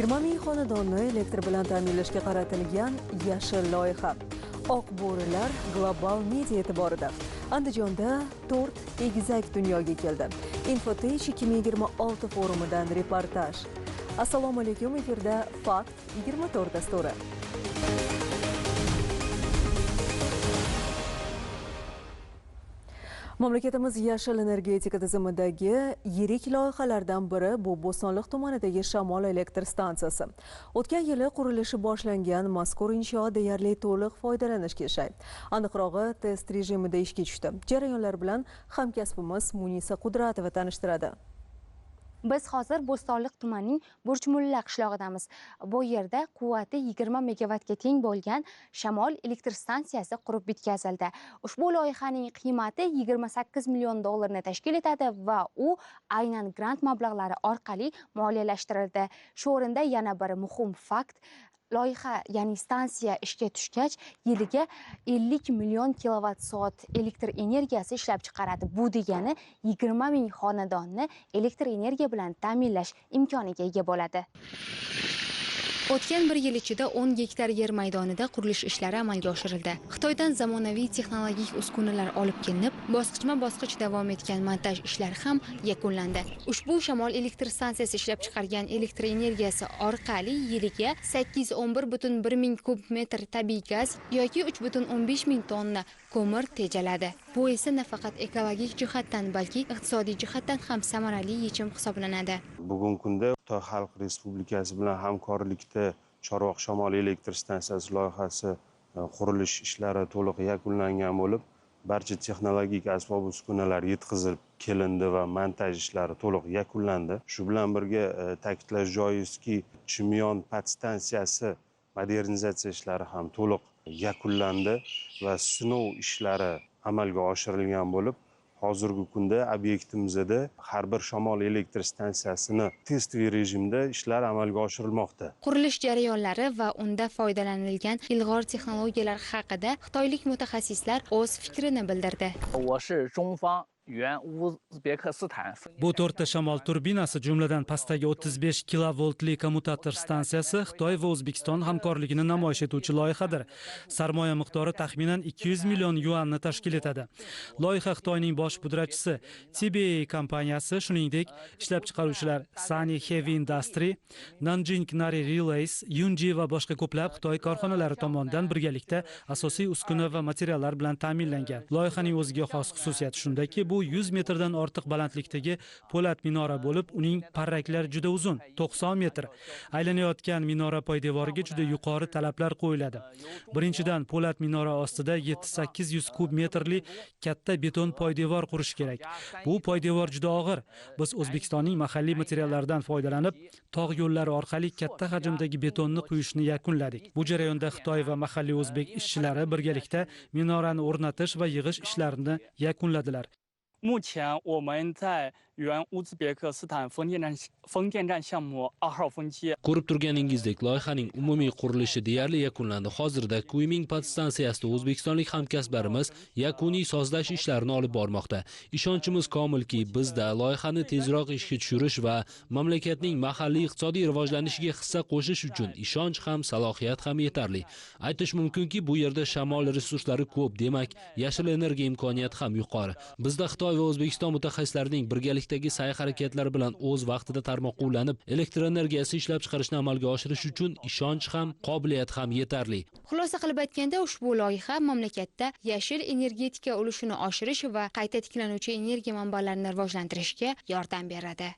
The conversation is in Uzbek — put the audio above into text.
20 ming xonadonni elektr bilan ta'minlashga qaratilgan yashil loyiha. Oq bo'rilar global media e'tiborida. Andijonda 4 egizak dunyoga keldi. Infotech 2026 forumidan reportaj. Assalomu alaykum, efirda Fakt 24 dasturi. Mamlakatimiz yashil energetika tizimidagi yirik loyihalardan biri bu Bo'stonliq tumanidagi Shamol elektr stansiyasi. O'tgan yili qurilishi boshlangan mazkur inshoot deyarli to'liq foydalanishga shay. Aniqrog'i test rejimida ishga tushdi. Jarayonlar bilan hamkasbimiz Munisa Qudratova tanishtiradi. Biz hozir Bo'stonliq tumanining Burchmulla qishlog'idamiz. Bu yerda quvvati 20 megavatga teng bo'lgan Shamol elektr stansiyasi qurib bitkazildi. Ushbu loyihaning qiymati 28 million dollarni tashkil etadi va u aynan grant mablag'lari orqali moliyalashtirildi. Shu o'rinda yana bir muhim fakt: loyiha, ya'ni stansiya ishga tushgach, yiliga 50 million kilovatt soat elektr energiyasi ishlab chiqaradi. Bu degani 20 ming xonadonni elektr energiya bilan ta'minlash imkoniga ega bo'ladi. O'tgan bir yil ichida 10 gektar yer maydonida qurilish ishlari amalga oshirildi. Xitoydan zamonaviy texnologik uskunalar olib kelinib, bosqichma-bosqich davom etgan montaj ishlari ham yakunlandi. Ushbu Shamol elektr stansiyasi ishlab chiqargan elektr energiyasi orqali yiliga 811,1 ming kub metr tabiiy gaz yoki 3,15 ming tonna ko'mir tejaladi. Bu esa nafaqat ekologik jihatdan, balki iqtisodiy jihatdan ham samarali yechim hisoblanadi. Bugungi kunda Xitoy Xalq Respublikasi bilan hamkorlikda Chorvoq Shamol elektr stansiyasi loyihasi qurilish ishlari to'liq yakunlangan bo'lib, barcha texnologik asbob-uskunalar yetkazilib kelindi va montaj ishlari to'liq yakunlandi. Shu bilan birga ta'kidlash joizki, Chimyon podstansiyasi modernizatsiya ishlari ham to'liq yakunlandi va sinov ishlari amalga oshirilgan bo'lib, hozirgi kunda obyektimizda har bir Shamol elektr stansiyasini testviy rejimda ishlar amalga oshirilmoqda. Qurilish jarayonlari va unda foydalanilgan ilg'or texnologiyalar haqida xitoylik mutaxassislar o'z fikrini bildirdi. Bu 4 ta shamol turbinasi, jumladan pastdagi 35 kilovoltli kommutator stansiyasi Xitoy va O'zbekiston hamkorligini namoyish etuvchi loyihadir. Sarmoya miqdori taxminan 200 million yuanni tashkil etadi. Loyiha Xitoyning bosh pudratchisi TBA kompaniyasi, shuningdek ishlab chiqaruvchilar Sany Heavy Industry, Nanjing Nari Relays, Yunji va boshqa ko'plab Xitoy korxonalari tomonidan birgalikda asosiy uskuna va materiallar bilan ta'minlangan. Loyihaning o'ziga xos xususiyati shundaki, bu 100 metrdan ortiq balandlikdagi po'lat minora bo'lib, uning parraklari juda uzun, 90 metr. Aylanayotgan minora poydevoriga juda yuqori talablar qo'yiladi. Birinchidan, po'lat minora ostida 700-800 kub metrli katta beton poydevor qurish kerak. Bu poydevor juda og'ir. Biz O'zbekistonning mahalliy materiallaridan foydalanib, tog' yo'llari orqali katta hajmdagi betonni quyishni yakunladik. Bu jarayonda Xitoy va mahalliy o'zbek ishchilari birgalikda minorani o'rnatish va yig'ish ishlarini yakunladilar. 目前我们在原乌兹别克斯坦风电站项目2号风机 Ko'rib turganingizdek, loyihaning umumiy qurilishi deyarli yakunlandi. Hozirda Kuyming podstansiyasida o'zbekistonlik hamkasblarimiz yakuniy sozlash ishlarini olib bormoqda. Ishonchimiz komilki, bizda loyihani tezroq ishga tushirish va mamlakatning mahalliy iqtisodiy rivojlanishiga hissa qo'shish uchun ishonch ham, salohiyat ham yetarli. Aytish mumkinki, bu yerda shamol resurslari ko'p, demak, yashil energiya imkoniyati ham yuqori. Bizda Xitoy va O'zbekiston mutaxassislarining birgalikdagi sa'y-harakatlari bilan o'z vaqtida tarmoqqa ulanib, elektr energiyasi ishlab chiqarishni amalga oshirish uchun ishonch ham, qobiliyat ham yetarli. Xulosa qilib aytganda, ushbu loyiha mamlakatda yashil energetika ulushini oshirish va qayta tiklanuvchi energiya manbalarini rivojlantirishga yordam beradi.